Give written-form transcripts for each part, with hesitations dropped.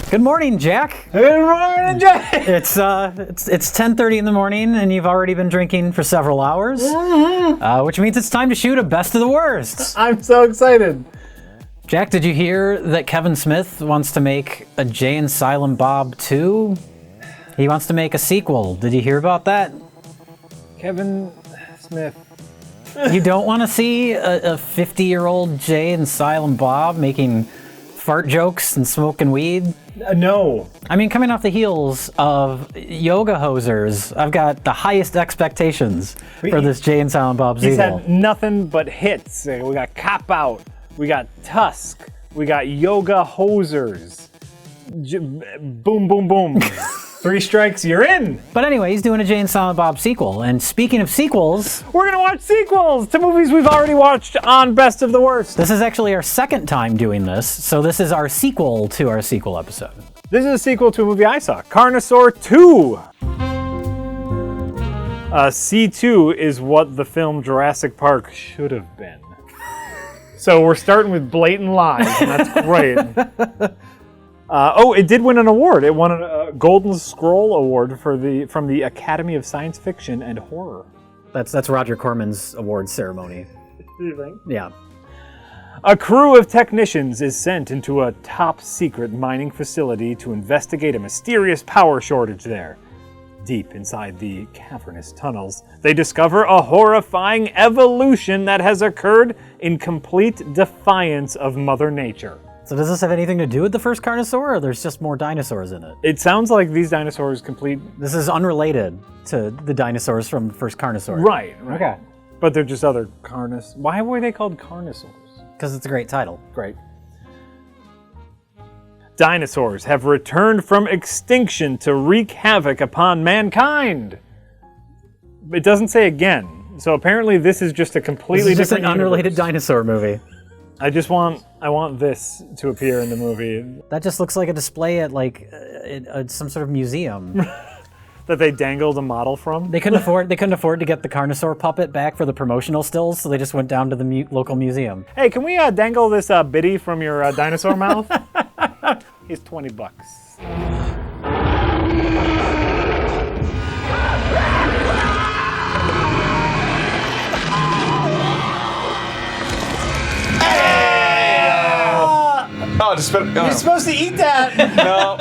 Good morning, Jack. Good morning, Jack. It's 10:30 in the morning, and you've already been drinking for several hours, which means it's time to shoot a best of the worst. I'm so excited. Jack, did you hear that Kevin Smith wants to make a Jay and Silent Bob 2? He wants to make a sequel. Did you hear about that? Kevin Smith. You don't want to see a 50-year-old Jay and Silent Bob making fart jokes and smoking weed? No. I mean, coming off the heels of Yoga Hosers, I've got the highest expectations for this Jay and Silent Bob sequel. He's had nothing but hits. We got Cop Out. We got Tusk. We got Yoga Hosers. Boom, boom, boom. 3 strikes, you're in. But anyway, he's doing a Jay and Silent Bob sequel. And speaking of sequels, we're going to watch sequels to movies we've already watched on Best of the Worst. This is actually our second time doing this, so this is our sequel to our sequel episode. This is a sequel to a movie I saw, Carnosaur 2. C2 is what the film Jurassic Park should have been. So we're starting with blatant lies, and that's great. It did win an award. It won a Golden Scroll Award from the Academy of Science Fiction and Horror. That's Roger Corman's awards ceremony. You think? Yeah. A crew of technicians is sent into a top-secret mining facility to investigate a mysterious power shortage there. Deep inside the cavernous tunnels, they discover a horrifying evolution that has occurred in complete defiance of Mother Nature. So does this have anything to do with the first Carnosaur, or there's just more dinosaurs in it? It sounds like these dinosaurs complete... This is unrelated to the dinosaurs from the first Carnosaur. Right. Okay. But they're just other Why were they called Carnosaurs? Because it's a great title. Great. Dinosaurs have returned from extinction to wreak havoc upon mankind. It doesn't say again. So apparently this is just a completely This is just different an unrelated universe. dinosaur movie. I want this to appear in the movie. That just looks like a display at some sort of museum. That they dangled a model from. They couldn't afford to get the Carnosaur puppet back for the promotional stills, so they just went down to the local museum. Hey, can we dangle this biddy from your dinosaur mouth? He's $20. Oh, just spit it. You're supposed to eat that. No.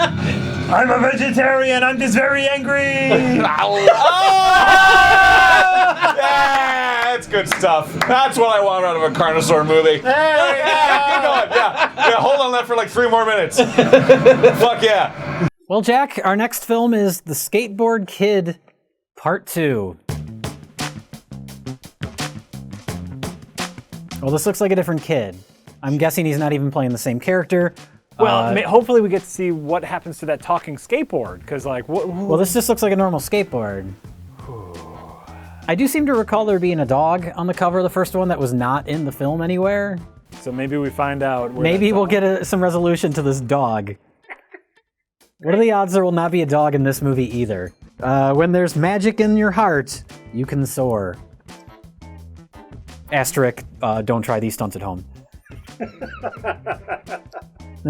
I'm a vegetarian. I'm just very angry. Oh! Yeah, that's good stuff. That's what I want out of a Carnosaur movie. Hey, Keep going. Yeah, hold on that for like 3 more minutes. Fuck yeah. Well, Jack, our next film is The Skateboard Kid Part 2. Well, this looks like a different kid. I'm guessing he's not even playing the same character. Well, hopefully we get to see what happens to that talking skateboard, because Well, this just looks like a normal skateboard. I do seem to recall there being a dog on the cover of the first one that was not in the film anywhere. So maybe we find out. Maybe we'll get some resolution to this dog. What are the odds there will not be a dog in this movie either? When there's magic in your heart, you can soar. Asterisk, don't try these stunts at home. And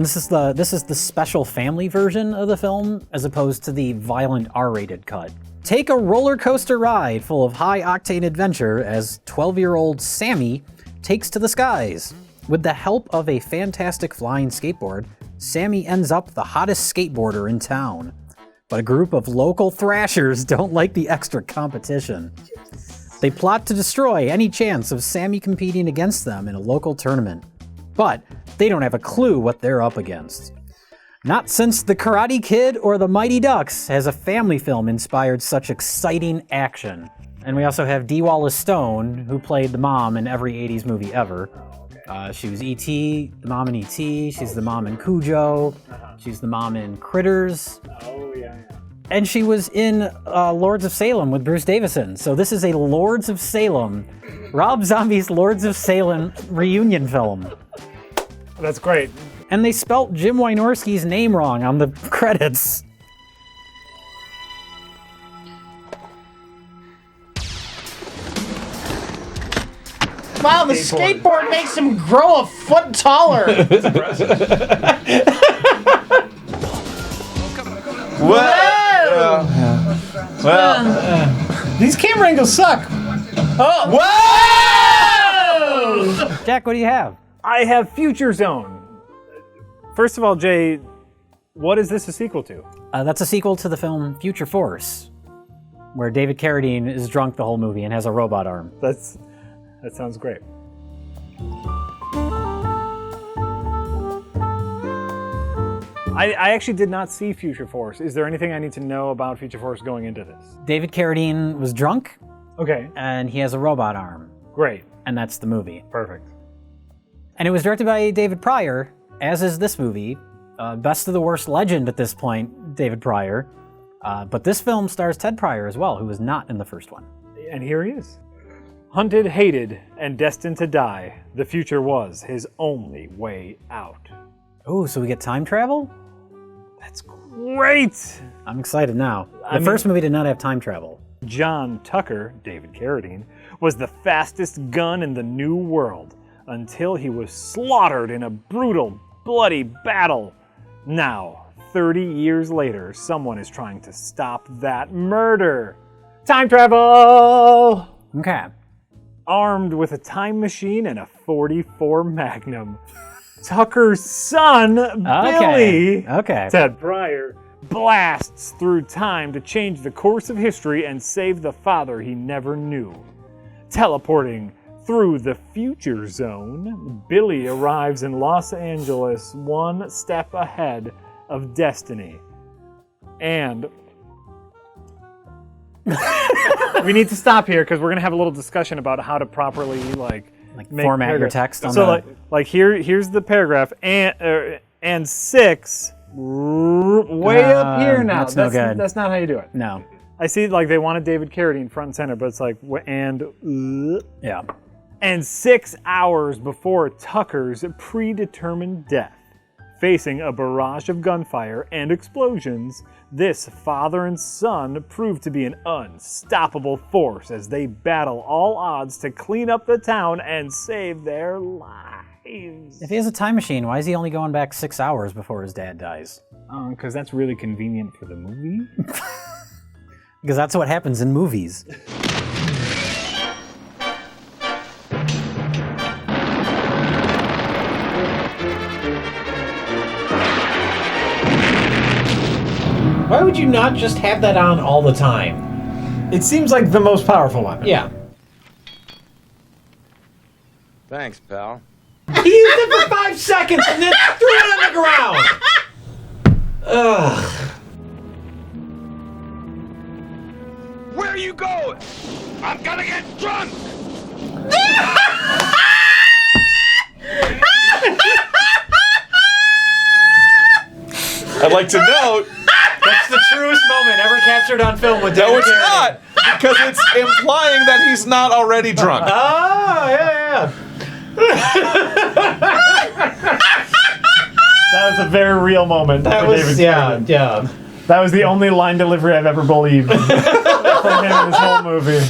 this is the special family version of the film, as opposed to the violent R-rated cut. Take a roller coaster ride full of high-octane adventure as 12-year-old Sammy takes to the skies. With the help of a fantastic flying skateboard, Sammy ends up the hottest skateboarder in town. But a group of local thrashers don't like the extra competition. They plot to destroy any chance of Sammy competing against them in a local tournament. But they don't have a clue what they're up against. Not since The Karate Kid or The Mighty Ducks has a family film inspired such exciting action. And we also have Dee Wallace Stone, who played the mom in every 80s movie ever. She was E.T., the mom in E.T., she's the mom in Cujo, she's the mom in Critters. Oh, yeah. And she was in Lords of Salem with Bruce Davison. So this is a Lords of Salem, Rob Zombie's Lords of Salem reunion film. That's great. And they spelt Jim Wynorski's name wrong on the credits. Wow, the skateboard makes him grow a foot taller. That's impressive. Well, well. These camera angles suck. Whoa! Jack, what do you have? I have Future Zone. First of all, Jay, what is this a sequel to? That's a sequel to the film Future Force, where David Carradine is drunk the whole movie and has a robot arm. That sounds great. I actually did not see Future Force. Is there anything I need to know about Future Force going into this? David Carradine was drunk, Okay, and he has a robot arm, great, and that's the movie. perfect. And it was directed by David Pryor, as is this movie. Best of the worst legend at this point, David Pryor. But this film stars Ted Pryor as well, who was not in the first one. And here he is. Hunted, hated, and destined to die, the future was his only way out. Oh, so we get time travel? That's great! I'm excited now. The mean- first movie did not have time travel. John Tucker, David Carradine, was the fastest gun in the New World until he was slaughtered in a brutal, bloody battle. Now, 30 years later, someone is trying to stop that murder. Time travel! Okay. Armed with a time machine and a .44 Magnum, Tucker's son, Billy, Okay. Ted Pryor, blasts through time to change the course of history and save the father he never knew. Teleporting through the future zone, Billy arrives in Los Angeles one step ahead of destiny. And we need to stop here because we're going to have a little discussion about how to properly make format your paragraphs. text on so the... here's the paragraph and 6 way up here now. That's no good. That's not how you do it. No. I see they wanted David Carradine front and center, but it's like Yeah. and 6 hours before Tucker's predetermined death. Facing a barrage of gunfire and explosions, this father and son prove to be an unstoppable force as they battle all odds to clean up the town and save their lives. If he has a time machine, why is he only going back 6 hours before his dad dies? Because that's really convenient for the movie. Because that's what happens in movies. Why would you not just have that on all the time? It seems like the most powerful weapon. Yeah. Thanks, pal. He used it for 5 seconds and then threw it on the ground. Ugh. Where are you going? I'm gonna get drunk! I'd like to note, That's the truest moment ever captured on film with no, David it's Carradine. not, because it's implying that he's not already drunk. Oh, yeah. That was a very real moment That for was, David yeah, Carradine. yeah. That was the only line delivery I've ever believed from him in this whole movie.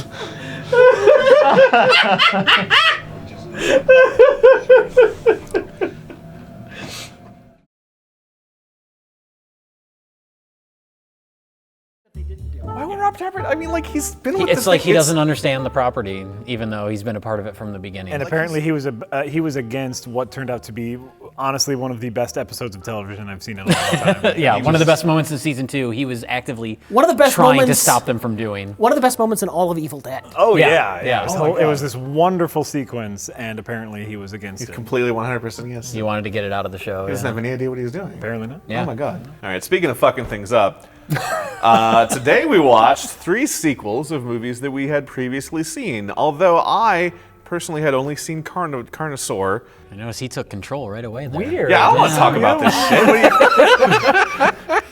Why would Rob Tapert? I mean, he's been with It's this like thing- he doesn't understand the property, even though he's been a part of it from the beginning. And apparently he was against what turned out to be honestly one of the best episodes of television I've seen in a long time. yeah, one of the best moments in season 2, he was actively One of the best trying to moments- stop them from doing. One of the best moments in all of Evil Dead. Oh Yeah, yeah. yeah. It was this wonderful sequence, and apparently he was against it. completely 100% yes. He wanted to get it out of the show. He doesn't have any idea what he was doing. Apparently not. Yeah. Oh my god. All right, speaking of fucking things up, today we watched 3 sequels of movies that we had previously seen, although I personally had only seen Carnosaur. I noticed he took control right away there. Weird. Yeah, I want to talk about this shit. What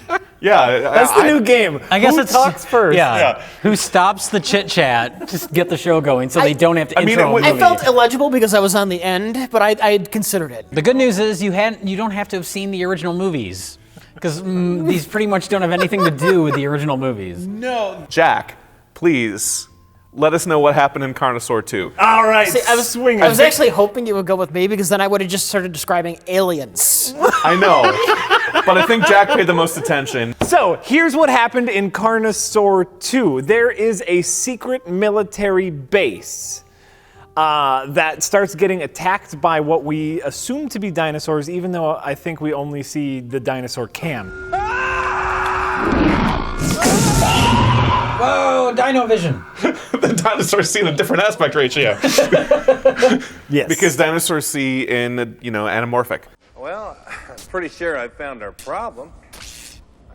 do you... Yeah. That's the new game. I guess Who it's talks first. Yeah. Who stops the chit chat? Just get the show going, so they don't have to I mean, intro. it a would- I movie. felt illegible because I was on the end, but I had considered it. The good news is you don't have to have seen the original movies, because these pretty much don't have anything to do with the original movies. No. Jack, please let us know what happened in Carnosaur 2. All right. See, I was actually hoping you would go with me because then I would have just started describing aliens. I know. but I think Jack paid the most attention. So, here's what happened in Carnosaur 2. There is a secret military base that starts getting attacked by what we assume to be dinosaurs, even though I think we only see the dinosaur cam. Whoa, Dino Vision. The dinosaurs see in a different aspect ratio. Yes. Because dinosaurs see in, anamorphic. Well, I'm pretty sure I found our problem.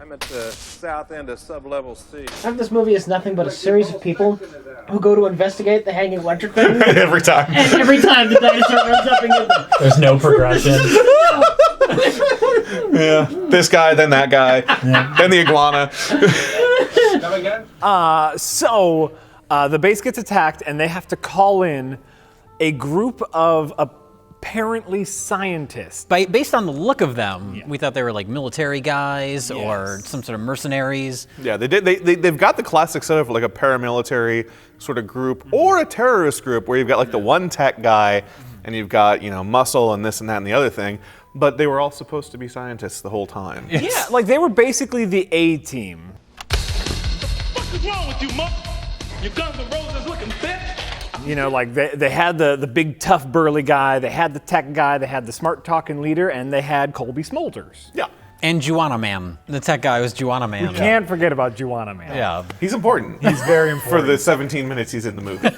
I'm at the south end of sublevel C. This movie is nothing but a series of people who go to investigate the hanging electric thing. Every time. And every time the dinosaur runs up and gets them. There's no progression. Yeah. This guy, then that guy, then the iguana. So, the base gets attacked, and they have to call in a group of apparently scientists. Based on the look of them, we thought they were like military guys or some sort of mercenaries. Yeah, they've got the classic setup of like a paramilitary sort of group or a terrorist group where you've got like the one tech guy and you've got, muscle and this and that and the other thing. But they were all supposed to be scientists the whole time. Yeah, like they were basically the A team. What's wrong with you, Mutt? Your Guns N' Roses looking bitch? Like they had the big tough burly guy, they had the tech guy, they had the smart talking leader, and they had Colby Smulders. Yeah. And Juana Man. The tech guy was Juana Man. Can't forget about Juana Man. Yeah. He's important. He's very important. For the 17 minutes he's in the movie.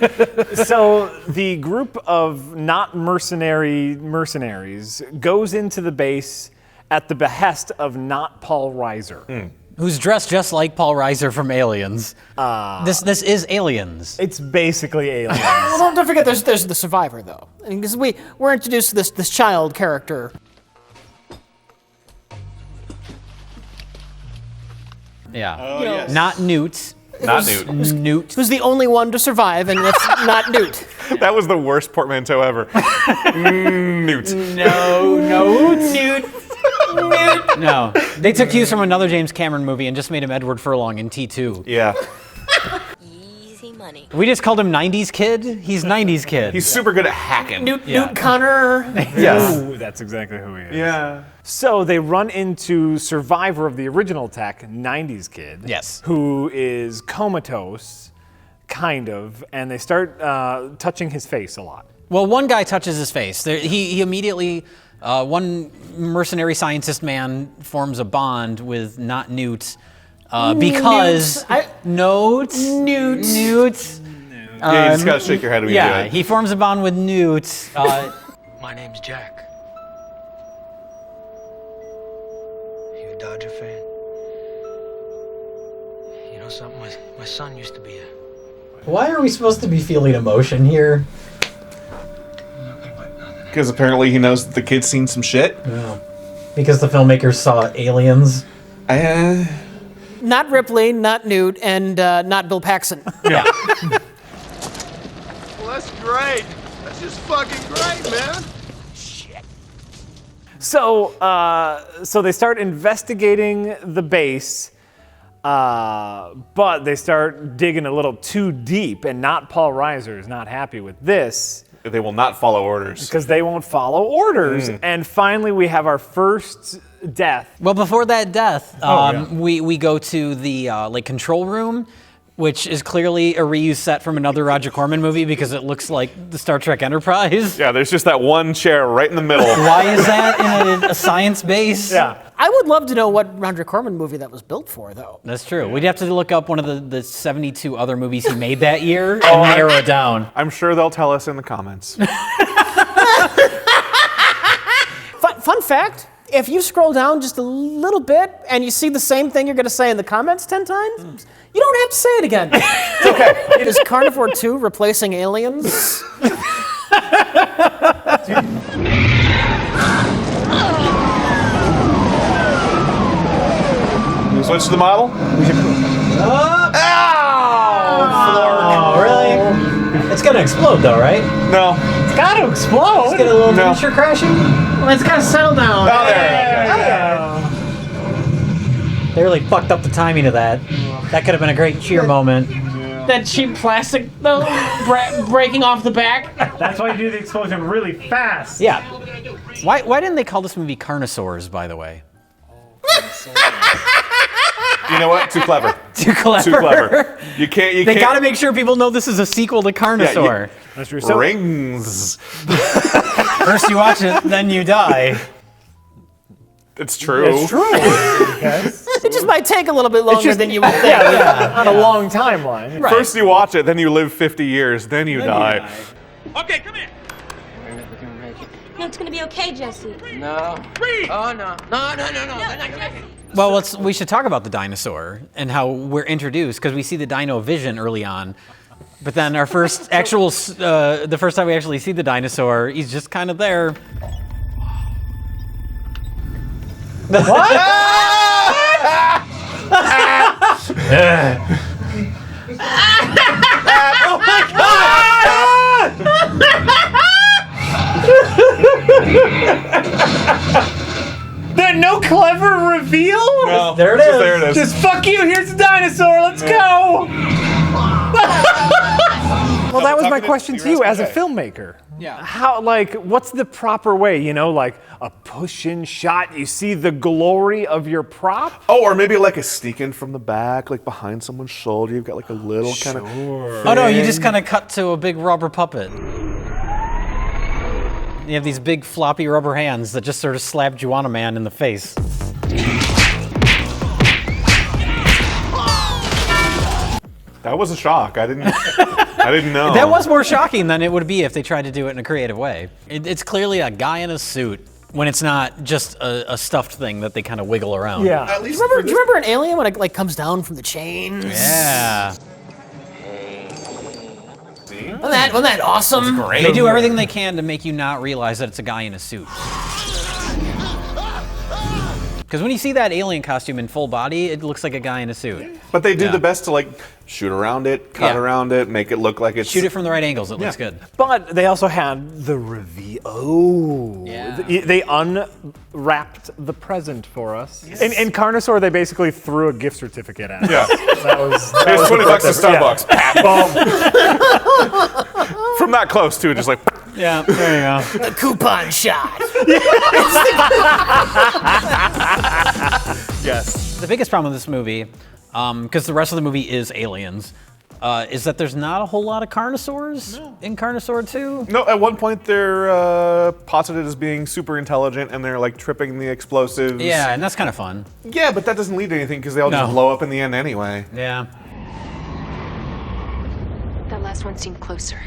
So the group of not mercenaries goes into the base at the behest of not Paul Reiser. Who's dressed just like Paul Reiser from Aliens. This is Aliens. It's basically Aliens. Well, don't forget there's the survivor, though. Because we're introduced to this child character. Yeah. Oh, yes. Not Newt. Not Newt. Newt. Who's the only one to survive, and that's not Newt. That was the worst portmanteau ever. Newt. No. Newt. No. They took cues from another James Cameron movie and just made him Edward Furlong in T2. Yeah. Easy money. We just called him 90s Kid. He's 90s Kid. He's super good at hacking. Newt Connor. Yes. Ooh, that's exactly who he is. Yeah. So they run into survivor of the original attack, 90s Kid. Yes. Who is comatose, kind of, and they start touching his face a lot. Well, one guy touches his face. He immediately, one mercenary scientist man forms a bond with not Newt because... Newt. Yeah, you just gotta shake your head when you do Yeah, it. he forms a bond with Newt. My name's Jack. You a Dodger fan? You know something? My son used to be a... Why are we supposed to be feeling emotion here? Because apparently he knows that the kid's seen some shit. No. Because the filmmakers saw Aliens. Not Ripley, not Newt, and not Bill Paxton. Yeah. Well, that's great. That's just fucking great, man. So they start investigating the base, but they start digging a little too deep, and not Paul Reiser is not happy with this. They will not follow orders. Because they won't follow orders. And finally, we have our first death. Well, before that death, we go to the control room, which is clearly a reused set from another Roger Corman movie because it looks like the Star Trek Enterprise. Yeah, there's just that one chair right in the middle. Why is that in a science base? Yeah. I would love to know what Roger Corman movie that was built for, though. That's true. We'd have to look up one of the 72 other movies he made that year and narrow it down. I'm sure they'll tell us in the comments. Fun fact, if you scroll down just a little bit and you see the same thing you're going to say in the comments 10 times, you don't have to say it again. It's okay. Is Carnivore 2 replacing Aliens? Switch to the model? Oh, really? It's gonna explode though, right? No. It's gotta explode. Let's get a little No. miniature crashing. Well, it's got to settle down. Oh, there. They really fucked up the timing of that. That could have been a great cheer moment. That cheap plastic, though, breaking off the back. That's why you do the explosion really fast. Yeah. Why didn't they call this movie Carnosaurs, by the way? You know what? Too clever. Too clever. Too clever. You can't. They gotta make sure people know this is a sequel to Carnosaur. That's true. So, Rings. First you watch it, then you die. It's true. it's true. It just might take a little bit longer than you would think. On a long timeline. Right. First you watch it, then you live 50 years, then you die. Okay, come here. No, it's gonna be okay, Jesse. No. Oh, no. No. Well, we should talk about the dinosaur and how we're introduced, because we see the dino vision early on. But then our first the first time we actually see the dinosaur, he's just kind of there. There no clever reveal? No, There it just is. There it is. Just fuck you, here's a dinosaur, let's go! Well, that was my question to you as a filmmaker. Yeah. How, like, what's the proper way? You know, like a push-in shot, you see the glory of your prop? Oh, or maybe like a sneak in from the back, like behind someone's shoulder. You've got like a little kind of. Oh no, you just kind of cut to a big rubber puppet. You have these big floppy rubber hands that just sort of slap Juana Man in the face. That was a shock. I didn't know. That was more shocking than it would be if they tried to do it in a creative way. It's clearly a guy in a suit when it's not just a stuffed thing that they kind of wiggle around. Yeah. At least Do you remember an Alien when it like comes down from the chains? Yeah. Wasn't that awesome? Great. They do everything they can to make you not realize that it's a guy in a suit. Because when you see that alien costume in full body, it looks like a guy in a suit. But they do the best to like shoot around it, cut Yeah. around it, make it look like it's. Shoot it from the right angles, it looks good. But they also had the reveal. Oh. Yeah. They unwrapped the present for us. In Carnosaur, they basically threw a gift certificate at us. Yeah. That was Here's $20 at Starbucks. Well, From that close too, just like. Yeah, there you go. The coupon shot. Yes. The biggest problem with this movie, because the rest of the movie is aliens, is that there's not a whole lot of Carnosaurs in Carnosaur 2. No, at one point they're posited as being super intelligent and they're like tripping the explosives. Yeah, and that's kind of fun. Yeah, but that doesn't lead to anything because they all just No. blow up in the end anyway. Yeah. That last one seemed closer.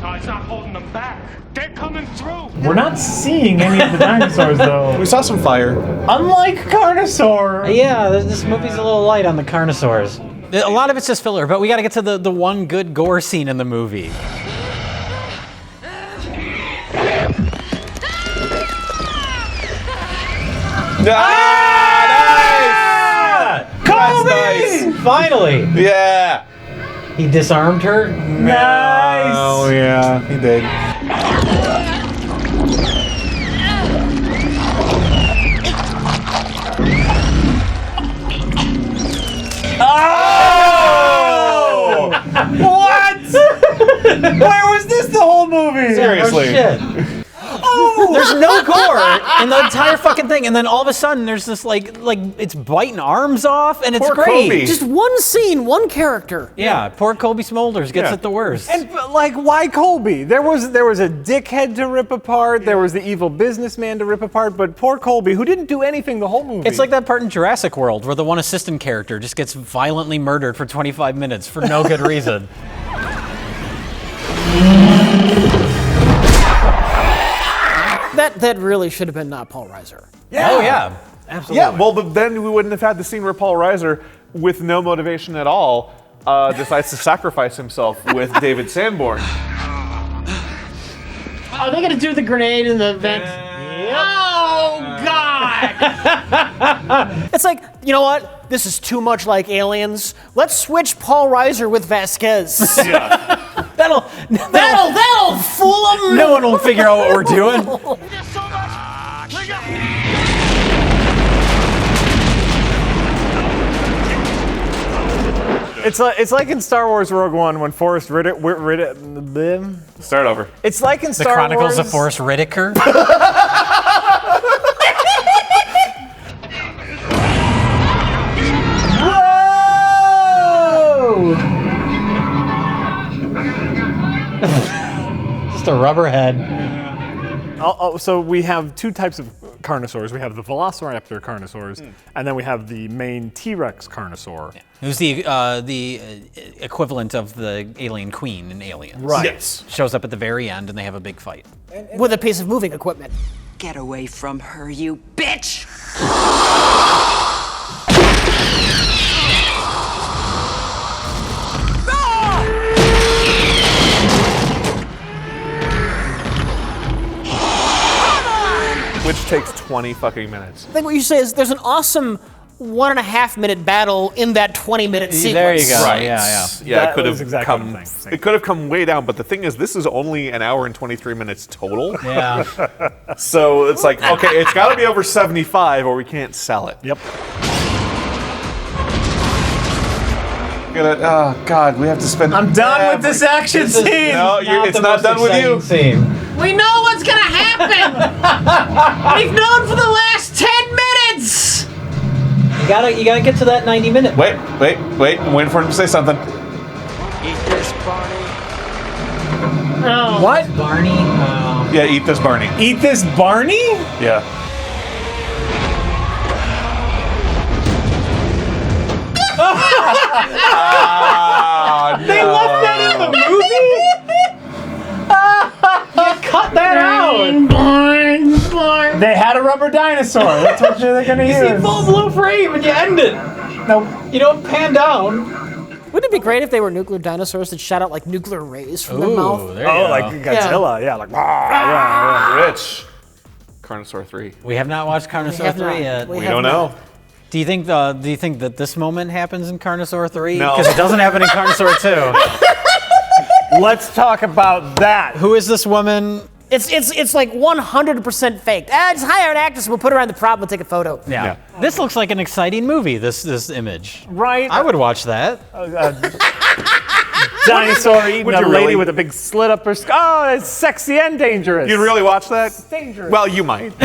No, it's not holding them back. They're coming through. we're not seeing any of the dinosaurs, though. We saw some fire. Unlike Carnosaur. Yeah, this movie's a little light on the Carnosaurs. A lot of it's just filler, but we gotta get to the one good gore scene in the movie. Ah, nice! That's nice. Finally! Yeah. He disarmed her. Nice. Oh yeah, he did. Oh! What? Where was this the whole movie? Seriously. Oh, shit. There's no gore in the entire fucking thing, and then all of a sudden there's this like it's biting arms off, and it's Poor great. Kobe. Just one scene, one character. Yeah, poor Kobe Smulders gets Yeah. it the worst. And like, why Colby? There was a dickhead to rip apart. There was the evil businessman to rip apart. But poor Colby, who didn't do anything the whole movie. It's like that part in Jurassic World where the one assistant character just gets violently murdered for 25 minutes for no good reason. That really should have been not Paul Reiser. Oh yeah, absolutely. Yeah, well, but then we wouldn't have had the scene where Paul Reiser, with no motivation at all, decides to sacrifice himself with David Sanborn. Are they gonna do the grenade in the vent? Oh God! It's like, you know what? This is too much like Aliens. Let's switch Paul Reiser with Vasquez. Yeah. That'll fool them. No one will figure out what we're doing. There's so much. Look out. It's like in Star Wars Rogue One when Forrest Whitaker. Start over. It's like in The Star Chronicles Wars. of Forrest Whitaker. Just a rubber head. So we have two types of Carnosaurs. We have the Velociraptor Carnosaurs, and then we have the main T-Rex Carnosaur. Who's the equivalent of the alien queen in Aliens. Right. Yes. Shows up at the very end and they have a big fight. With a piece of moving equipment. Get away from her, you bitch! Which takes 20 fucking minutes. I think what you say is there's an awesome 1.5 minute battle in that 20-minute sequence. There you go. Right. Yeah. Yeah, That it could was have exactly come. what I'm saying. It could have come way down, but the thing is, this is only an hour and 23 minutes total. Yeah. So it's like, okay, it's got to be over 75, or we can't sell it. Yep. Oh God, we have to spend. I'm done with this action scene. No, it's not done with you. Scene. We know what's gonna happen! We've known for the last 10 minutes! You gotta get to that 90-minute. Wait. I'm waiting for him to say something. Eat this, Barney. What? Barney. Yeah, eat this, Barney. Eat this, Barney? Yeah. They left that in the movie? Cut that out. They had a rubber dinosaur. That's what they're gonna use. Full blue frame and you end it. Nope. You don't pan down. Wouldn't it be great if they were nuclear dinosaurs that shot out like nuclear rays from their mouth? There you Oh, go. like Godzilla. Yeah, like. Yeah. Rich. Carnosaur 3. We have not watched Carnosaur 3 yet. We don't know. Do you think that this moment happens in Carnosaur 3? No. Because it doesn't happen in Carnosaur 2. Let's talk about that. Who is this woman? It's like 100% faked. Just hire an actress, we'll put her on the prop, we'll take a photo. Yeah. This looks like an exciting movie, this image. Right? I would watch that. Dinosaur eating Would a you lady really? with a big slit up her skull. Oh, it's sexy and dangerous. You'd really watch that? dangerous. Well, you might. Sir,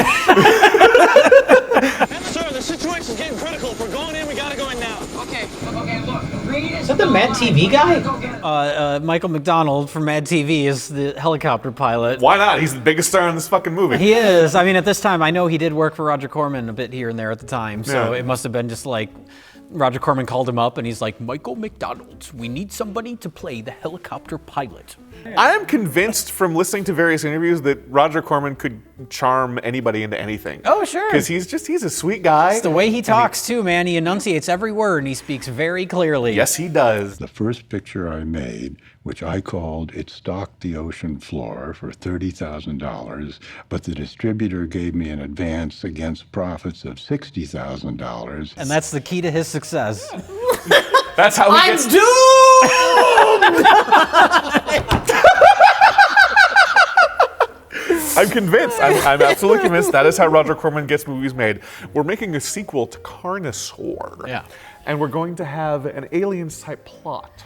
the situation's getting critical. If we're going in, we gotta go in now. Okay, look. Is that the Mad TV guy? Michael McDonald from Mad TV is the helicopter pilot. Why not? He's the biggest star in this fucking movie. He is. I mean, at this time, I know he did work for Roger Corman a bit here and there at the time, so Yeah. it must have been just like Roger Corman called him up and he's like, Michael McDonald, we need somebody to play the helicopter pilot. I am convinced from listening to various interviews that Roger Corman could charm anybody into anything. Oh, sure. Because he's a sweet guy. It's the way he talks, too, man. He enunciates every word and he speaks very clearly. Yes, he does. The first picture I made, which I called It Stalked the Ocean Floor for $30,000, but the distributor gave me an advance against profits of $60,000. And that's the key to his success. That's how he gets. I'm convinced. I'm absolutely convinced that is how Roger Corman gets movies made. We're making a sequel to Carnosaur. Yeah. And we're going to have an aliens type plot.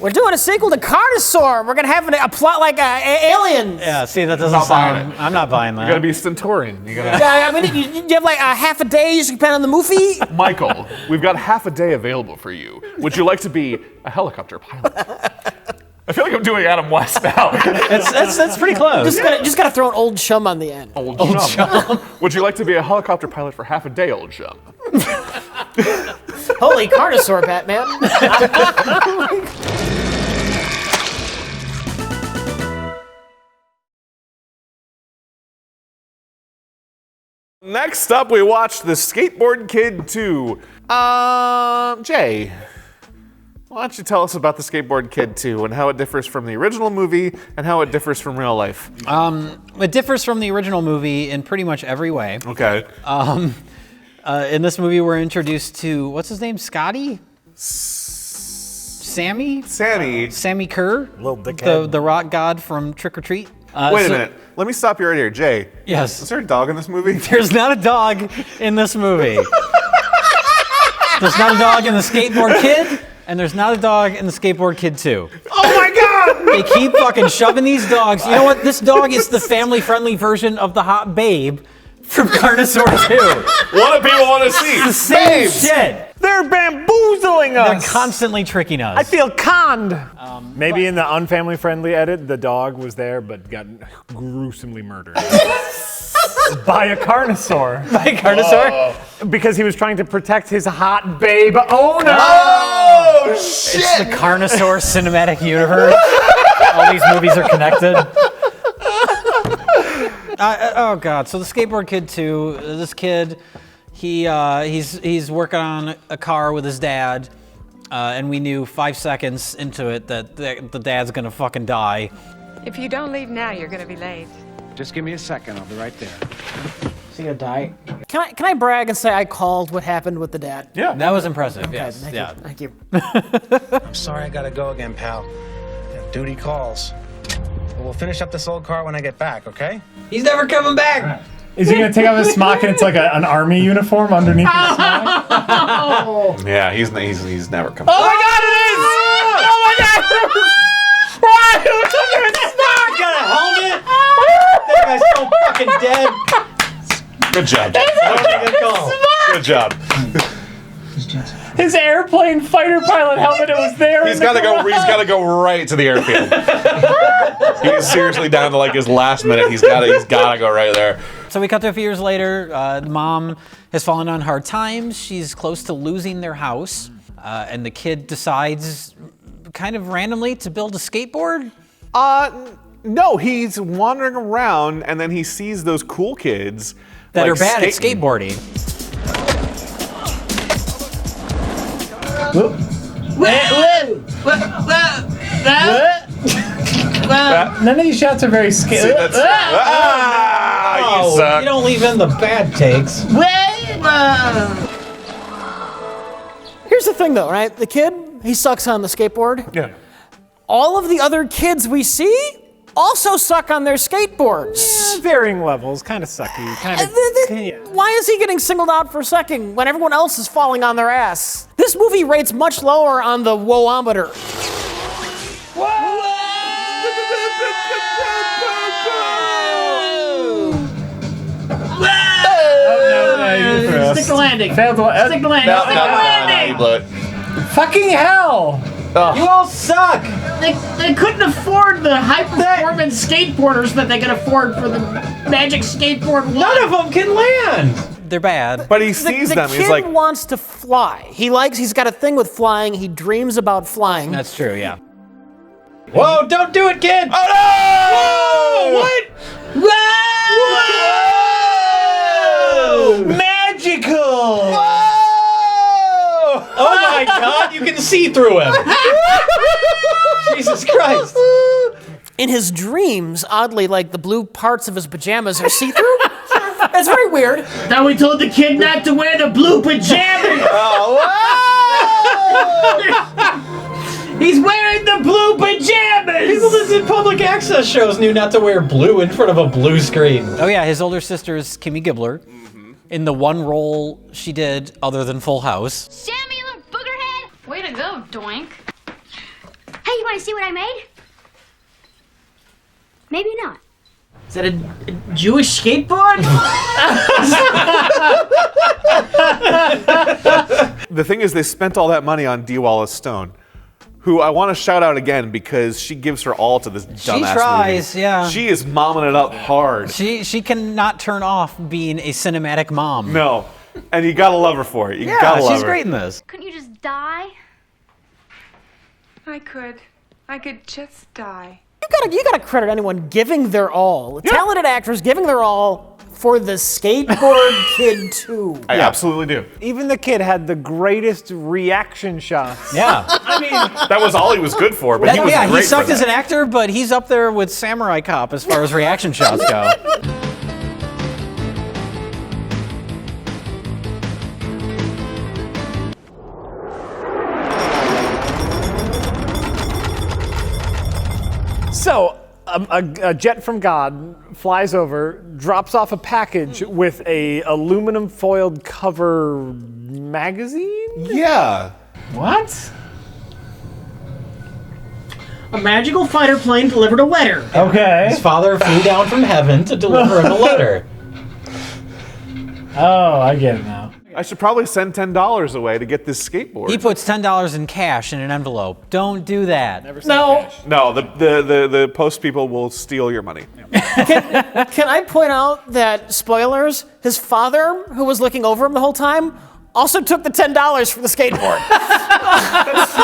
We're doing a sequel to Carnosaur. We're gonna have a plot like Aliens. Yeah, see, that doesn't sound... I'm not buying that. You gotta be a Centaurian. You gotta. Yeah, I mean, you have like a half a day you spend on the movie. Michael, we've got half a day available for you. Would you like to be a helicopter pilot? I feel like I'm doing Adam West now. It's pretty close. Just gotta throw an old chum on the end. Old chum. Would you like to be a helicopter pilot for half a day, old chum? Holy Carnosaur, Batman. Next up, we watched the Skateboard Kid 2. Jay, why don't you tell us about the Skateboard Kid 2 and how it differs from the original movie and how it differs from real life? It differs from the original movie in pretty much every way. Okay. In this movie, we're introduced to, what's his name, Scotty? Sammy? Sammy Kerr? Little dickhead. The rock god from Trick or Treat. Wait a minute. Let me stop you right here. Jay. Yes. Is there a dog in this movie? There's not a dog in this movie. There's not a dog in the Skateboard Kid, and there's not a dog in the Skateboard Kid 2. Oh my God! They keep fucking shoving these dogs. You know what? This dog is the family-friendly version of the hot babe from Carnosaur 2. What do people want to see? It's the same shit. They're bamboozling us! They're constantly tricking us. I feel conned! Maybe in the unfamily-friendly edit, the dog was there but got gruesomely murdered. By a Carnosaur. By a Carnosaur? Because he was trying to protect his hot babe owner! Oh, shit! It's the Carnosaur cinematic universe. All these movies are connected. Oh God! So the Skateboard Kid 2. This kid, he's working on a car with his dad, and we knew 5 seconds into it that the dad's gonna fucking die. If you don't leave now, you're gonna be late. Just give me a second. I'll be right there. Is he gonna die? Can I brag and say I called what happened with the dad? Yeah. That was impressive. Okay, Yes. Thank you. I'm sorry I gotta go again, pal. Duty calls. But we'll finish up this old car when I get back, okay? He's never coming back. Is he gonna take off his smock and it's like an army uniform underneath his smock? Yeah, he's never coming. Oh my God, it is! Oh my God! Why? What's under his smock? Got a helmet. That guy's so fucking dead. Good job. Good job. His airplane fighter pilot helmet, it was there. He's got to go. He's got to go right to the airfield. He's seriously down to like his last minute. He's got to go right there. So we cut to a few years later. The mom has fallen on hard times. She's close to losing their house, and the kid decides, kind of randomly, to build a skateboard. No, he's wandering around and then he sees those cool kids That like, are bad at skateboarding. None of these shots are very scary. You suck. You don't leave in the bad takes. Here's the thing, though, right? The kid, he sucks on the skateboard. Yeah. All of the other kids we see also suck on their skateboards. Varying levels, kind of sucky. Why is he getting singled out for sucking when everyone else is falling on their ass? This movie rates much lower on the woe-ometer. Stick the landing. Stick the landing. No, you blew it. Fucking hell! You all suck. They couldn't afford the high-performance skateboarders that they could afford for the Magic Skateboard 1. None of them can land. They're bad. But he sees them. The He's kid like, wants to fly. He's got a thing with flying. He dreams about flying. That's true, yeah. Whoa, don't do it, kid. oh no! What? Whoa! Magical. Whoa! Oh my God, you can see through him. Jesus Christ. In his dreams, oddly, like the blue parts of his pajamas are see-through. That's very weird. Now we told the kid not to wear the blue pajamas. He's wearing the blue pajamas. People that did public access shows knew not to wear blue in front of a blue screen. Oh yeah, his older sister is Kimmy Gibbler. In the one role she did other than Full House. Sammy, you little boogerhead! Way to go, doink. Hey, you want to see what I made? Maybe not. Is that a Jewish skateboard? The thing is, they spent all that money on Dee Wallace Stone, who I want to shout out again because she gives her all to this dumbass She tries, movie. yeah. She is momming it up hard. She cannot turn off being a cinematic mom. No, and you gotta love her for it. You Yeah, gotta love she's her. great in this. Couldn't you just die? I could just die. You gotta credit anyone giving their all. Talented actors giving their all for the Skateboard Kid 2. I absolutely do. Even the kid had the greatest reaction shots. Yeah. I mean, that was all he was good for, but he was great he sucked for as that. an actor, but he's up there with Samurai Cop as far as reaction shots go. So, a jet from God flies over, drops off a package with a aluminum foiled cover magazine? Yeah. What? A magical fighter plane delivered a letter. Okay. His father flew down from heaven to deliver him a letter. Oh, I get it now. I should probably send $10 away to get this skateboard. He puts $10 in cash in an envelope. Don't do that. No. No, the post people will steal your money. Can I point out that, spoilers, his father, who was looking over him the whole time, also took the $10 for the skateboard. That's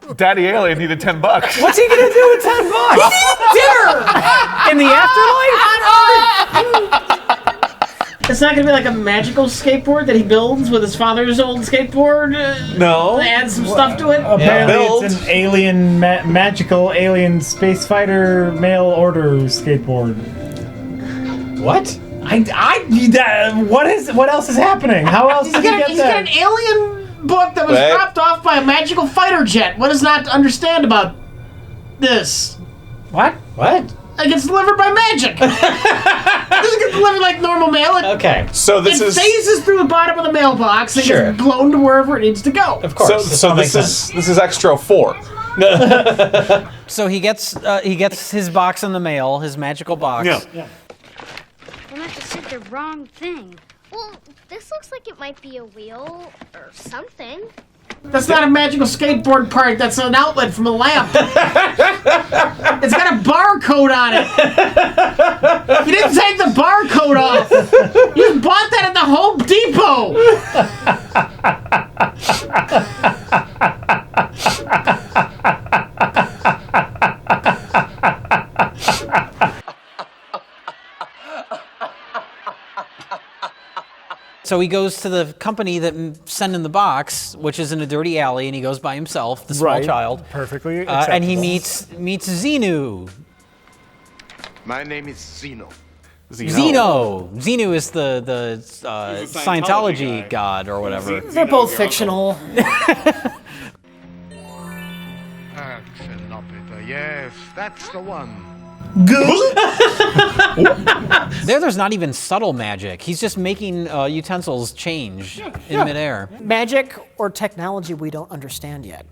true. Daddy Alien needed $10. What's he gonna do with $10? He needed dinner in the afterlife. On Earth. It's not gonna be like a magical skateboard that he builds with his father's old skateboard. No. Add some stuff to it. Apparently, it's an alien, magical alien space fighter mail order skateboard. What? What else is happening? How else did he get He's got that? an alien book that was dropped off by a magical fighter jet. What is not to understand about this? What? What? It gets delivered by magic. It doesn't get delivered like normal mail. Okay. So this is phases through the bottom of the mailbox and Sure. gets blown to wherever it needs to go. Of course. so this is extra 4. So he gets his box in the mail, his magical box. Yeah. I must have said the wrong thing. Well, this looks like it might be a wheel or something. That's not a magical skateboard part. That's an outlet from a lamp. It's got a barcode on it. You didn't take the barcode off. You bought that at the Home Depot. So he goes to the company that sent him the box, which is in a dirty alley, and he goes by himself, the small child. Perfectly and he meets Xenu. My name is Zeno. Xenu is the Scientology god or whatever. They're both fictional. Yes, that's the one. There's not even subtle magic. He's just making utensils change in midair. Magic or technology we don't understand yet.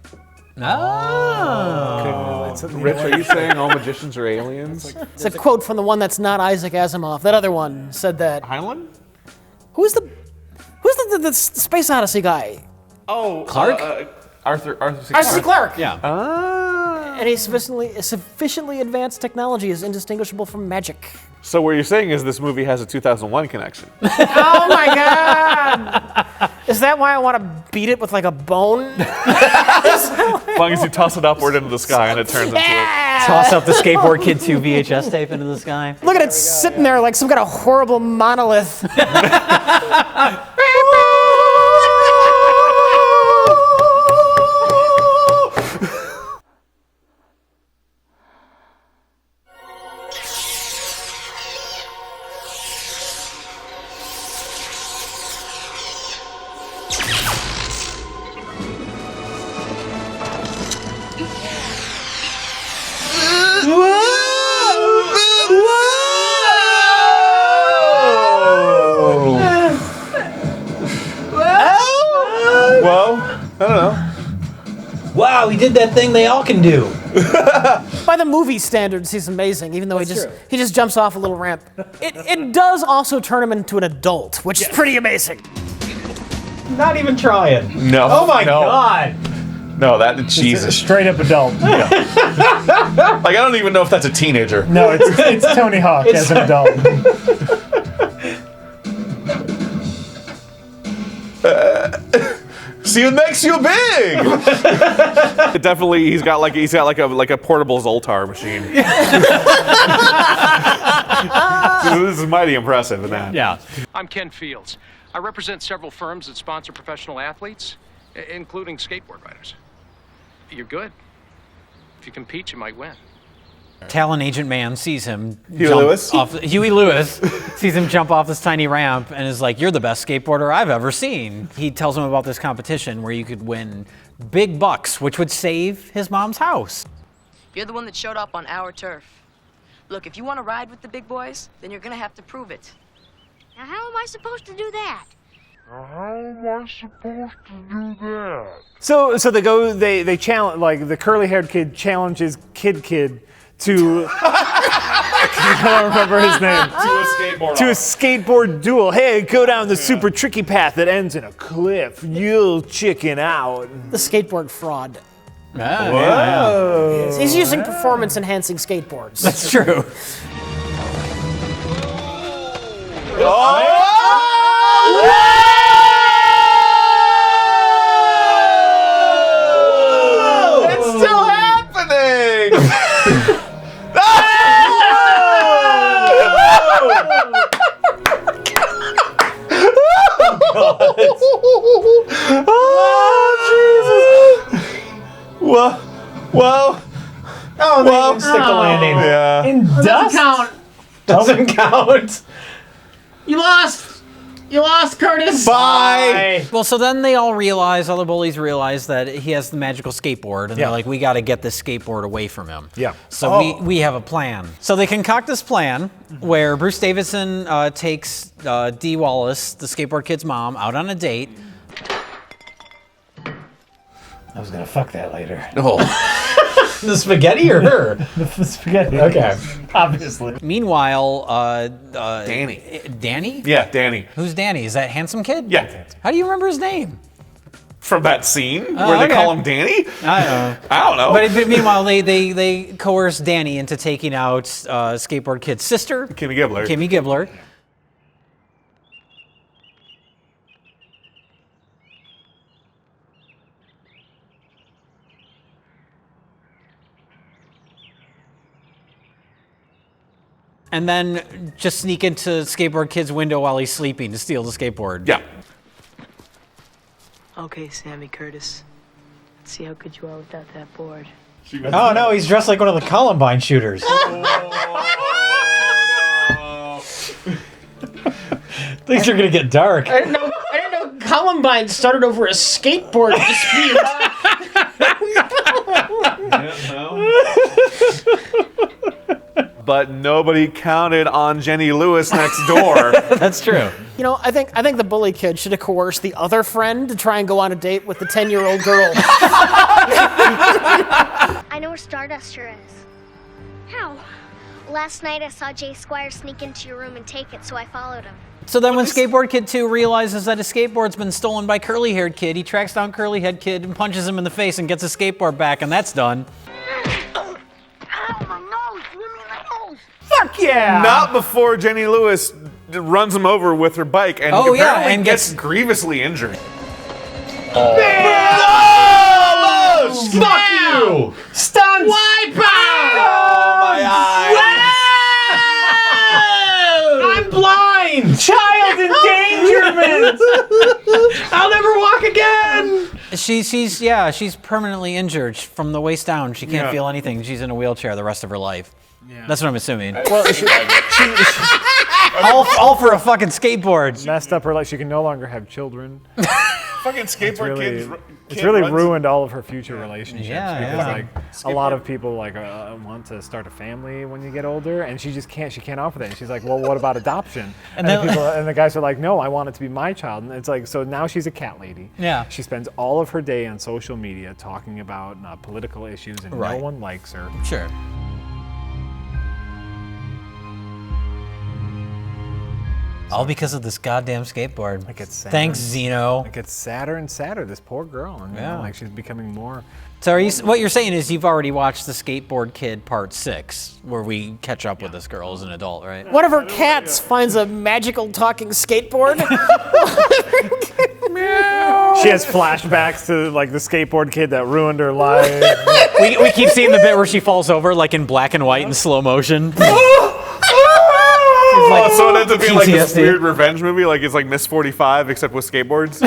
Oh. Rich, are you saying all magicians are aliens? It's a quote from the one that's not Isaac Asimov. That other one said that. Heinlein? Who's the Space Odyssey guy? Oh, Clark? Arthur C. Clarke. Yeah. And sufficiently advanced technology is indistinguishable from magic. So what you're saying is this movie has a 2001 connection. Oh my God! Is that why I want to beat it with like a bone? As long as you toss it upward into the sky and it turns into a... Toss up the Skateboard Kid 2 VHS tape into the sky. Look at it sitting there like some kind of horrible monolith. Well, I don't know. Wow, he did that thing they all can do. By the movie standards, he's amazing, even though he just jumps off a little ramp. It does also turn him into an adult, which is pretty amazing. Not even trying. No. Oh my God. No, that It's a Jesus. straight up adult. Like I don't even know if that's a teenager. No, it's Tony Hawk as an adult. See, it makes you big. Definitely, he's got like a portable Zoltar machine. This is mighty impressive in that. Yeah. I'm Ken Fields. I represent several firms that sponsor professional athletes, including skateboard riders. You're good. If you compete, you might win. Talent Agent Man sees him. Huey Lewis? Huey Lewis sees him jump off this tiny ramp and is like, "You're the best skateboarder I've ever seen." He tells him about this competition where you could win big bucks, which would save his mom's house. You're the one that showed up on our turf. Look, if you want to ride with the big boys, then you're going to have to prove it. Now, how am I supposed to do that? So they challenge, like the curly haired kid challenges Kid to I don't remember his name. To a skateboard. To a skateboard duel. Hey, go down the super tricky path that ends in a cliff. You'll chicken out. The skateboard fraud. Whoa. He's using performance-enhancing skateboards. That's true. It's still happening! Oh, Jesus. Whoa. Oh, they didn't stick the landing. Yeah. In Doesn't dust? count. Doesn't count. You lost. You lost, Curtis. Bye. Well, so then they all the bullies realize that he has the magical skateboard, and they're like, we got to get this skateboard away from him. Yeah. So we have a plan. So they concoct this plan where Bruce Davison takes Dee Wallace, the Skateboard Kid's mom, out on a date. I was gonna fuck that later. Oh. The spaghetti or her? The spaghetti. Okay. Obviously. Meanwhile, Danny. Danny? Yeah, Danny. Who's Danny? Is that handsome kid? Yeah. How do you remember his name? From that scene where they call him Danny? I don't know. But meanwhile, they coerce Danny into taking out Skateboard Kid's sister, Kimmy Gibbler. And then just sneak into Skateboard Kid's window while he's sleeping to steal the skateboard. Yeah. Okay, Sammy Curtis. Let's see how good you are without that board. Oh no, he's dressed like one of the Columbine shooters. Things are gonna get dark. I didn't know Columbine started over a skateboard dispute. But nobody counted on Jenny Lewis next door. That's true. You know, I think the bully kid should have coerced the other friend to try and go on a date with the 10-year-old girl. I know where Starduster is. How? Last night I saw Jay Squire sneak into your room and take it, so I followed him. So then when Skateboard Kid 2 realizes that his skateboard's been stolen by Curly-Haired Kid, he tracks down Curly-Head Kid and punches him in the face and gets his skateboard back, and that's done. Fuck yeah! Not before Jenny Lewis runs him over with her bike and apparently gets grievously injured. Fuck you! Stunt wipeout! Oh my eyes! I'm blind! Child endangerment! I'll never walk again! She's permanently injured from the waist down. She can't Yeah. feel anything. She's in a wheelchair the rest of her life. Yeah. That's what I'm assuming. Well, all for a fucking skateboard. Messed up her life. She can no longer have children. Fucking Skateboard It's really ruined all of her future relationships. Yeah, because yeah. like a lot of people want to start a family when you get older, and she just can't. She can't offer that. And she's like, well, what about adoption? And the guys are like, no, I want it to be my child. And it's like, so now she's a cat lady. Yeah. She spends all of her day on social media talking about political issues, and Right. no one likes her. Sure. All because of this goddamn skateboard. It gets sadder. Thanks, Zeno. It gets sadder and sadder. This poor girl, and Yeah. like she's becoming more. So what you're saying is you've already watched the Skateboard Kid Part 6, where we catch up with this girl as an adult, right? One of her cats finds a magical talking skateboard. She has flashbacks to like the skateboard kid that ruined her life. we keep seeing the bit where she falls over, like in black and white in slow motion. Like, so it ends up being like this PTSD. weird revenge movie, like it's like Miss 45 except with skateboards.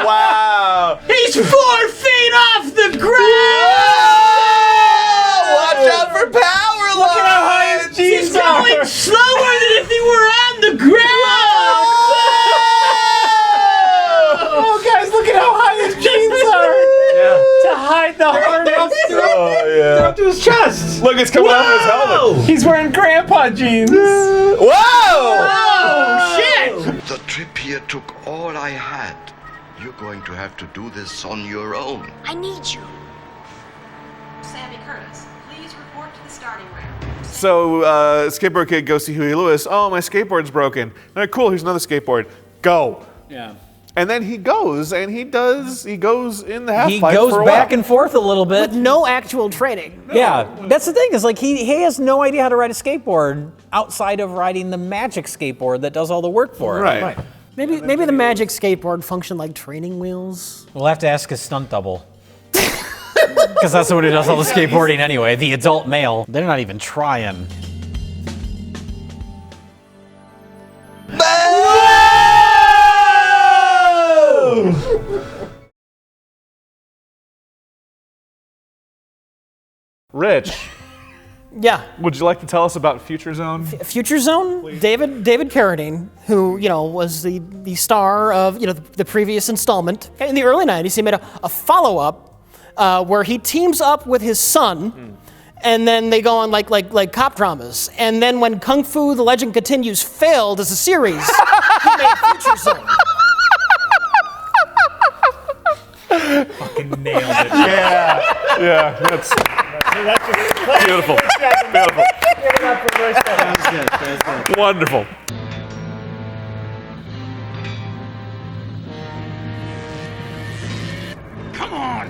Wow! He's 4 feet off the ground! Watch out for power lines! Look at how high his jeans are! He's going slower than if he were on the ground! right up to his chest. Look, it's coming off his helmet. He's wearing grandpa jeans. Whoa! Oh, shit! The trip here took all I had. You're going to have to do this on your own. I need you. Sammy Curtis, please report to the starting ramp. So, Skateboard Kid goes see Huey Lewis. Oh, my skateboard's broken. All right, cool, here's another skateboard. Go. Yeah. And then he goes, and he goes in the half He pipe goes for a back while. and forth a little bit. With no actual training. Yeah, that's the thing, is like he has no idea how to ride a skateboard outside of riding the magic skateboard that does all the work for it. Right. Maybe the magic skateboard functioned like training wheels. We'll have to ask his stunt double. Because that's what he does all the skateboarding anyway, the adult male. They're not even trying. Rich. Yeah. Would you like to tell us about Future Zone? Future Zone, David Carradine, who was the star of the previous installment. In the early '90s, he made a follow-up where he teams up with his son, and then they go on like cop dramas. And then when Kung Fu: The Legend Continues failed as a series, he made Future Zone. Fucking nailed it. Yeah, that's beautiful. Beautiful. That was good. Wonderful. Come on.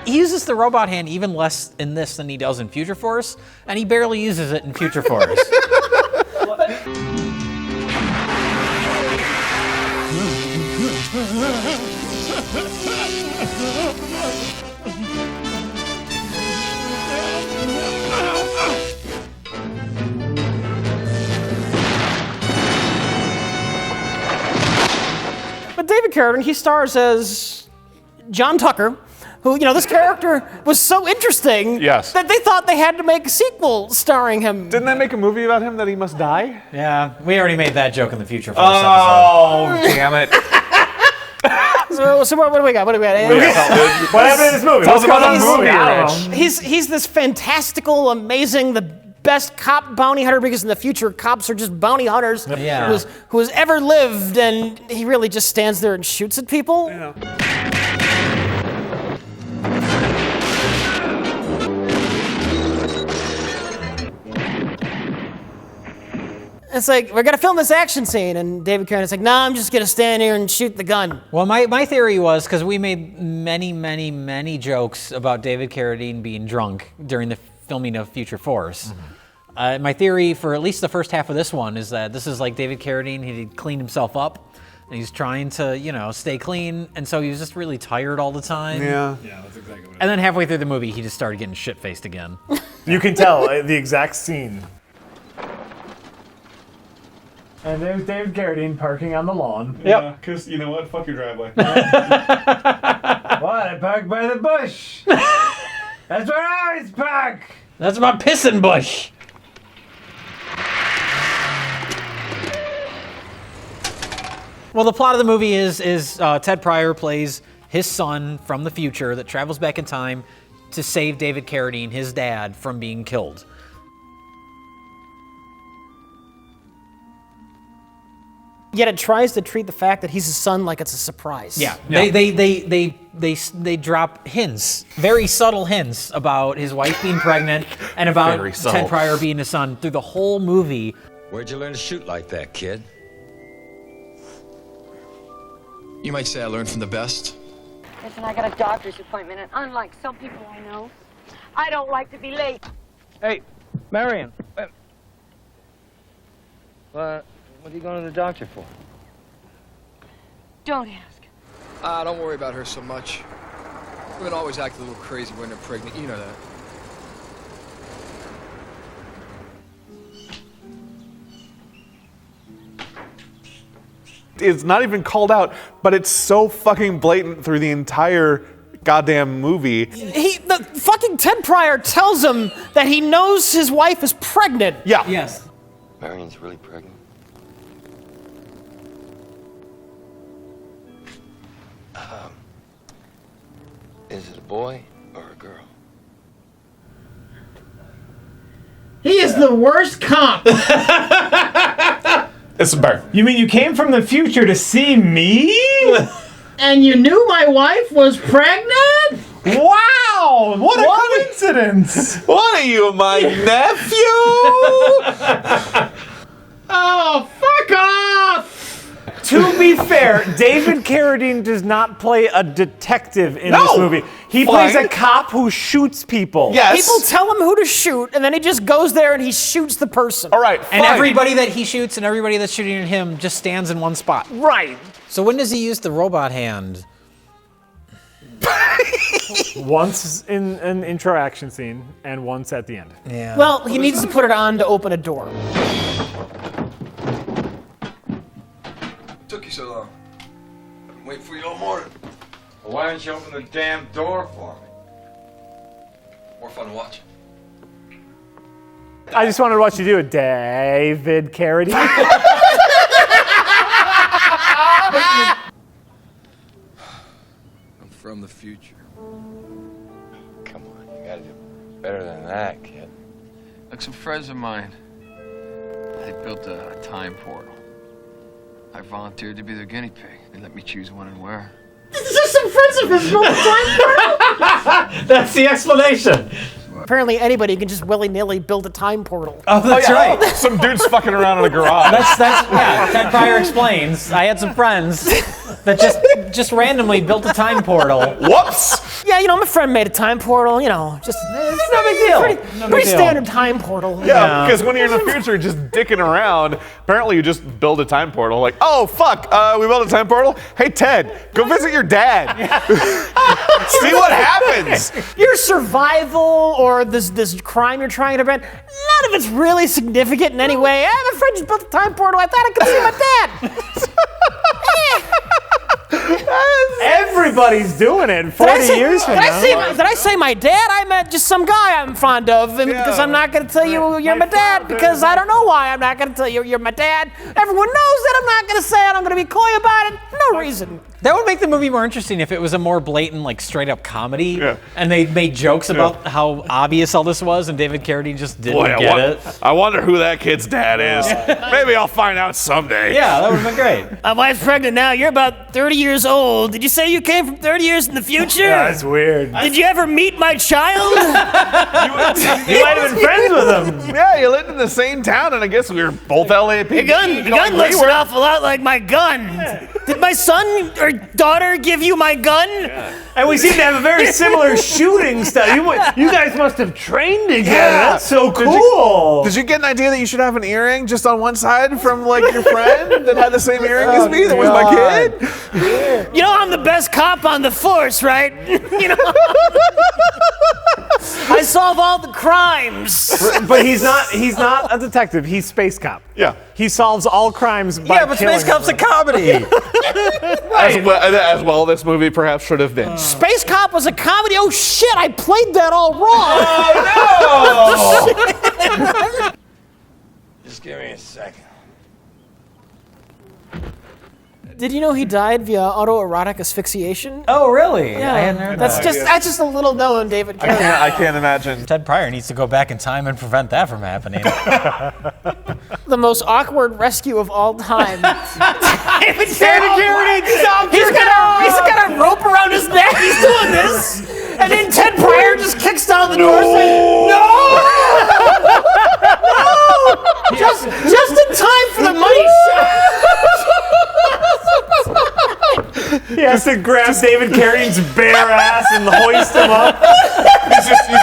He uses the robot hand even less in this than he does in Future Force, and he barely uses it in Future Force. But David Carradine, he stars as John Tucker, who, this character was so interesting that they thought they had to make a sequel starring him. Didn't they make a movie about him that he must die? Yeah, we already made that joke in the Future Force episode. Damn it. So what do we got? What do we got? What happened in this movie? What's going on in the movie? I don't know. He's this fantastical, amazing, the best cop bounty hunter, because in the future cops are just bounty hunters Yeah. who has ever lived, and he really just stands there and shoots at people. Yeah. It's like, we're gonna film this action scene, and David Carradine's like, nah, I'm just gonna stand here and shoot the gun. Well, my theory was, because we made many jokes about David Carradine being drunk during the filming of Future Force. My theory for at least the first half of this one is that this is like David Carradine, he cleaned himself up, and he's trying to, stay clean, and so he was just really tired all the time. Yeah. Yeah, that's exactly what it is. And then halfway through the movie, he just started getting shit-faced again. You can tell the exact scene. And there's David Carradine parking on the lawn. Yeah, because you know what? Fuck your driveway. What? I parked by the bush. That's where I always park. That's my pissing bush. Well, the plot of the movie is Ted Pryor plays his son from the future that travels back in time to save David Carradine, his dad, from being killed. Yet it tries to treat the fact that he's his son like it's a surprise. Yeah. They drop hints, very subtle hints about his wife being pregnant and about Very subtle. Ted Pryor being his son through the whole movie. Where'd you learn to shoot like that, kid? You might say I learned from the best. Listen, I got a doctor's appointment, and unlike some people I know, I don't like to be late. Hey, Marion. What are you going to the doctor for? Don't ask. Don't worry about her so much. Women always act a little crazy when they're pregnant. You know that. It's not even called out, but it's so fucking blatant through the entire goddamn movie. The fucking Ted Pryor tells him that he knows his wife is pregnant. Yeah. Yes. Marion's really pregnant? Is it a boy or a girl? He is the worst cop. It's a bear. You mean you came from the future to see me? And you knew my wife was pregnant? Wow! What a coincidence! What are you, my nephew? Oh, fuck off! To be fair, David Carradine does not play a detective in this movie. He plays a cop who shoots people. Yes. People tell him who to shoot, and then he just goes there and he shoots the person. All right, And everybody that he shoots and everybody that's shooting at him just stands in one spot. Right. So when does he use the robot hand? Once in an intro action scene, and once at the end. Yeah. Well, he needs to put it on to open a door. Took you so long. I've been waiting for you all morning. Well, why didn't you open the damn door for me? More fun to watch. I just wanted to watch you do it, David Carradine. I'm from the future. Come on, you gotta do better than that, kid. Like some friends of mine, they built a time portal. I volunteered to be their guinea pig. They let me choose when and where. There's some friends of his built a time portal. That's the explanation. Apparently anybody can just willy-nilly build a time portal. Oh, that's right. Some dude's fucking around in a garage. Yeah, Ted Pryor explains. I had some friends that just randomly built a time portal. Whoops! Yeah, you know, my friend made a time portal, you know, just It's no big deal. pretty standard time portal. Yeah, because when you're in the future just dicking around, apparently you just build a time portal. Like, oh, fuck, we built a time portal? Hey, Ted, go visit your dad. See what happens. Your survival or this crime you're trying to prevent, none of it's really significant in any way. My friend just built a time portal. I thought I could see my dad. Everybody's doing it 40 years from now. Did I say my dad? I meant just some guy I'm fond of, and because I'm not going to tell you you're my dad, because I don't know why I'm not going to tell you you're my dad. Everyone knows that I'm not going to say it. I'm going to be coy about it. No reason. That would make the movie more interesting if it was a more blatant, like, straight-up comedy, and they made jokes about how obvious all this was, and David Carradine just didn't get it. I wonder who that kid's dad is. Maybe I'll find out someday. Yeah, that would have been great. My wife's pregnant now. You're about 30 years old. Did you say you came from 30 years in the future? Yeah, that's weird. Did you ever meet my child? You might have been friends with him. Yeah, you lived in the same town, and I guess we were both LAPD. Your gun looks an awful lot like my gun. Did my son or daughter give you my gun? And we seem to have a very similar shooting style. You guys must have trained together. Yeah. That's so cool. Did you get an idea that you should have an earring just on one side from, like, your friend that had the same earring as me that was my kid? You know I'm the best cop on the force, right? You know, I solve all the crimes. But he's not a detective. He's space cop. Yeah. He solves all crimes by but killing Space Cop's a everyone. comedy. As well, this movie perhaps should have been. Space Cop was a comedy. Oh shit! I played that all wrong. Oh, no! Just give me a second. Did you know he died via autoerotic asphyxiation? Oh, really? Yeah, I hadn't heard that's that. that's just a little known, David. I can't imagine. Ted Pryor needs to go back in time and prevent that from happening. The most awkward rescue of all time. David Carradine, stop! He's got a rope around his neck. He's doing this, and then Ted Pryor just kicks down the door saying, "No, no!" Just in time for the money shot. He has to grab David Carradine's bare ass and hoist him up. He's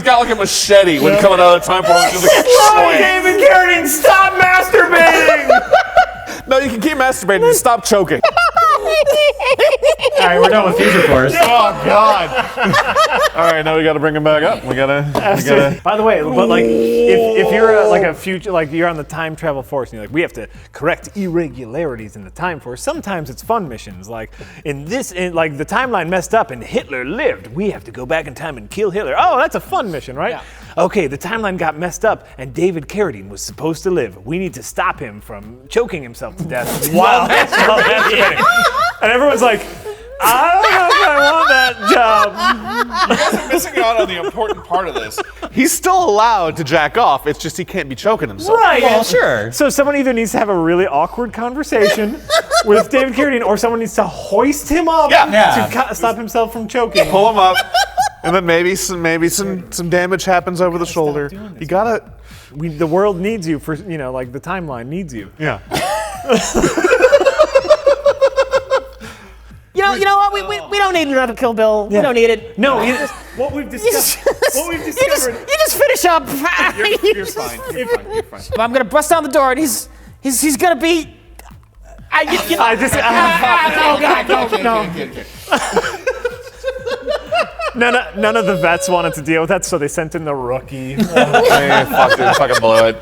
got like a machete when coming out of the time portal. Just like, Oh, David Carradine, stop masturbating! No, you can keep masturbating. Just stop choking. All right, we're done with Future Force. Oh God! All right, now we got to bring him back up. We gotta. By the way, but like, if you're like a future, like you're on the time travel force, and you're like, we have to correct irregularities in the time force. Sometimes it's fun missions, like like the timeline messed up and Hitler lived. We have to go back in time and kill Hitler. Oh, that's a fun mission, right? Yeah. Okay, the timeline got messed up, and David Carradine was supposed to live. We need to stop him from choking himself to death while masturbating. And everyone's like, I don't know I want that job. You guys are missing out on the important part of this. He's still allowed to jack off. It's just he can't be choking himself. Right. Well, sure. So someone either needs to have a really awkward conversation with David Carradine, or someone needs to hoist him up to stop himself from choking. Pull him up, and then maybe some damage happens over the shoulder. You gotta. The world needs you for like the timeline needs you. Yeah. You know what? We don't need another Kill Bill. We don't need it. No, what we've discovered. You just finish up. You're fine. You're fine. I'm gonna bust down the door, and he's gonna be. Oh God, no. None of the vets wanted to deal with that, so they sent in the rookie. Fucking blow it.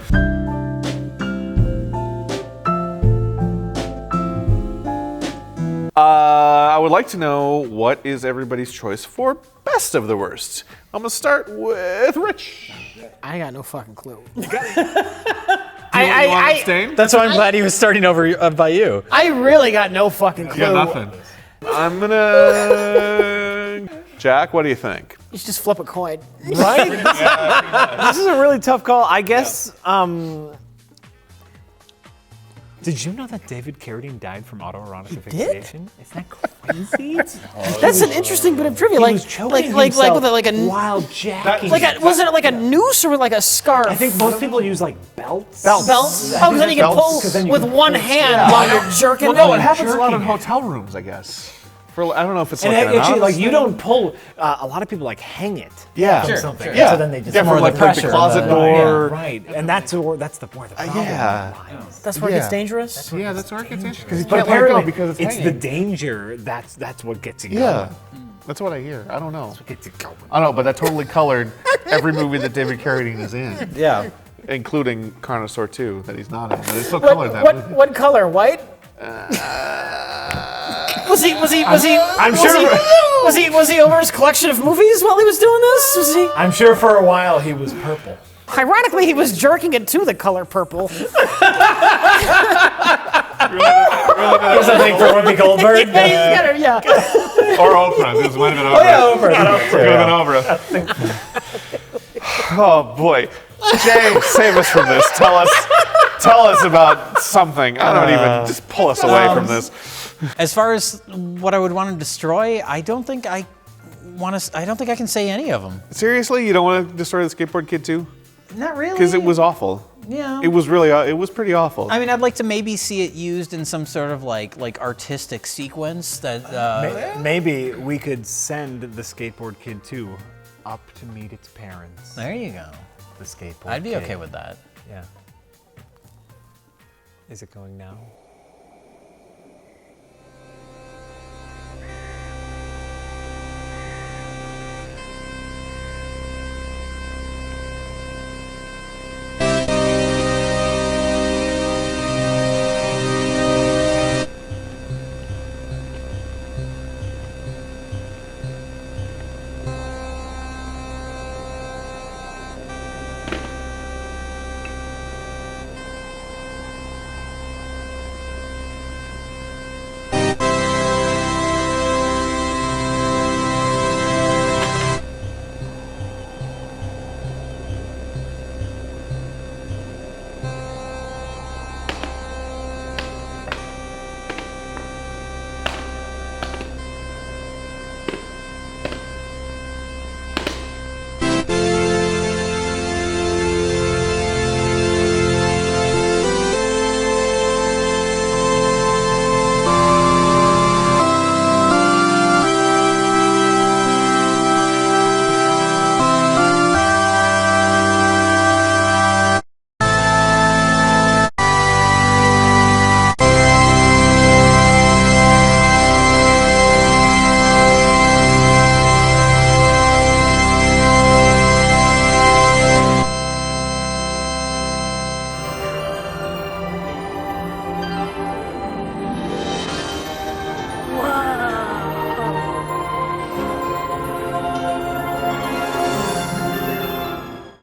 I would like to know what is everybody's choice for best of the worst. I'm gonna start with Rich. I got no fucking clue. I abstain? That's why I'm glad he was starting over by you. I really got no fucking clue. Yeah, nothing. I'm gonna. Jack, what do you think? You should just flip a coin. Right? This is a really tough call. I guess. Did you know that David Carradine died from autoerotic asphyxiation? Isn't that crazy? That's an interesting bit of trivia. He was choking himself while jacking. Was it like a noose or like a scarf? I think most people use like belts. Belts? Oh, because then you can pull with one hand while you're jerking. Well, no, it happens a lot in hotel rooms, I guess. I don't know if it's like an actually, like thing. you don't pull. A lot of people like hang it. Yeah. From something. Sure. Yeah. So then they just from like the closet door. Right. And that's the point of the problem. That's where it gets dangerous? That's where it gets dangerous. Because But apparently, because it's the danger that's what gets you going. Yeah. That's what I hear. I don't know. That's what gets you going. I know, but that totally colored every movie that David Carradine is in. Yeah. Including Carnosaur 2 that he's not in. But it still colored that movie. What color? White? Was he? I'm sure. Was he over his collection of movies while he was doing this? Was he? I'm sure for a while he was purple. Ironically, he was jerking it to the color purple. Here's a thing for Whoopi Goldberg. Yeah. Or Oprah. This might have been Oprah. Oh, yeah, Oprah. It could have been Oprah. Oh, boy. Jay, save us from this. Tell us about something. I don't even, just pull us away from this. As far as what I would want to destroy, I don't think I can say any of them. Seriously? You don't want to destroy the Skateboard Kid too? Not really. Because it was awful. Yeah. It was pretty awful. I mean, I'd like to maybe see it used in some sort of like artistic sequence that. Maybe we could send the Skateboard Kid 2 up to meet its parents. There you go. The Skateboard I'd be Kid. okay with that. Yeah. Is it going now?